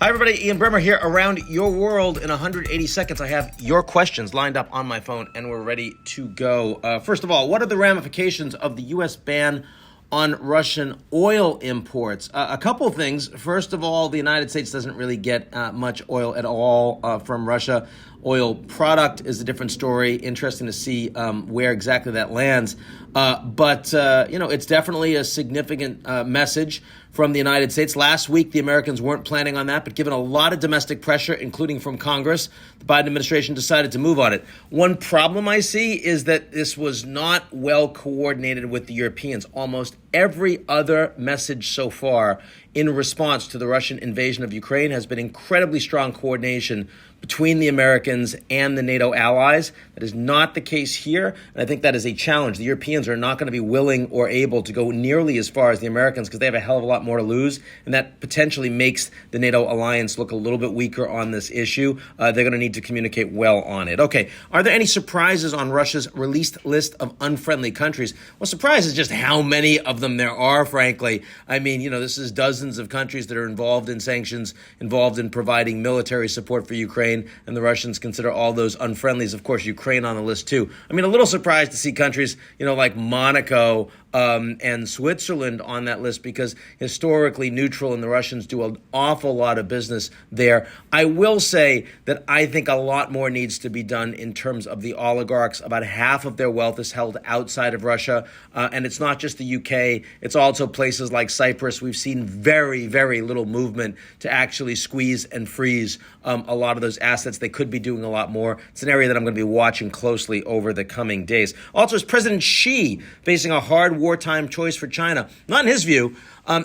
Hi, everybody. Ian Bremmer here. Around your world in 180 seconds, I have your questions lined up on my phone, and we're ready to go. First of all, what are the ramifications of the U.S. ban on Russian oil imports? A couple of things. First of all, the United States doesn't really get much oil at all from Russia. Oil product is a different story. Interesting to see where exactly that lands. But it's definitely a significant message from the United States. Last week, the Americans weren't planning on that, but given a lot of domestic pressure, including from Congress, the Biden administration decided to move on it. One problem I see is that this was not well coordinated with the Europeans. Almost every other message so far in response to the Russian invasion of Ukraine has been incredibly strong coordination between the Americans and the NATO allies. That is not the case here, and I think that is a challenge. The Europeans are not going to be willing or able to go nearly as far as the Americans because they have a hell of a lot more to lose, and that potentially makes the NATO alliance look a little bit weaker on this issue. They're going to need to communicate well on it. Okay, are there any surprises on Russia's released list of unfriendly countries? Well, surprise is just how many of them there are, frankly. I mean, this is dozens of countries that are involved in sanctions, involved in providing military support for Ukraine, and the Russians consider all those unfriendlies. Of course, Ukraine on the list too. I mean, a little surprised to see countries, like Monaco and Switzerland on that list because historically neutral, and the Russians do an awful lot of business there. I will say that I think a lot more needs to be done in terms of the oligarchs. About half of their wealth is held outside of Russia, and it's not just the UK. It's also places like Cyprus. We've seen very, very little movement to actually squeeze and freeze a lot of those assets. They could be doing a lot more. It's an area that I'm going to be watching closely over the coming days. Also, is President Xi facing a hard wartime choice for China? Not in his view.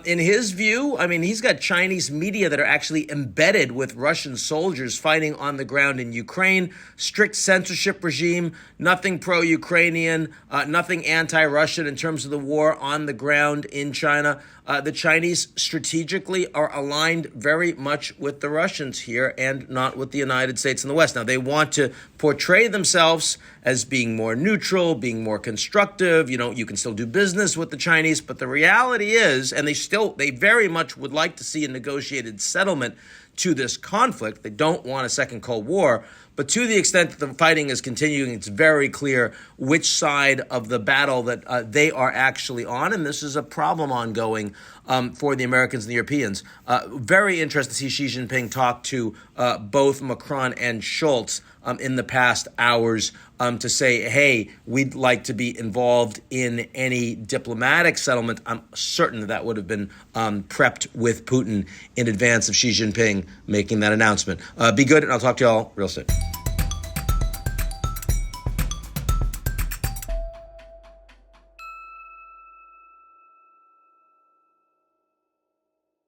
In his view, I mean, he's got Chinese media that are actually embedded with Russian soldiers fighting on the ground in Ukraine. Strict censorship regime, nothing pro-Ukrainian, nothing anti-Russian in terms of the war on the ground in China. The Chinese strategically are aligned very much with the Russians here and not with the United States and the West. Now, they want to portray themselves as being more neutral, being more constructive. You can still do business with the Chinese, but the reality is, and they very much would like to see a negotiated settlement to this conflict. They don't want a second Cold War. But to the extent that the fighting is continuing, it's very clear which side of the battle that they are actually on. And this is a problem ongoing for the Americans and the Europeans. Very interested to see Xi Jinping talk to both Macron and Schultz in the past hours to say, hey, we'd like to be involved in any diplomatic settlement. I'm certain that would have been prepped with Putin in advance of Xi Jinping making that announcement. Be good, and I'll talk to you all real soon.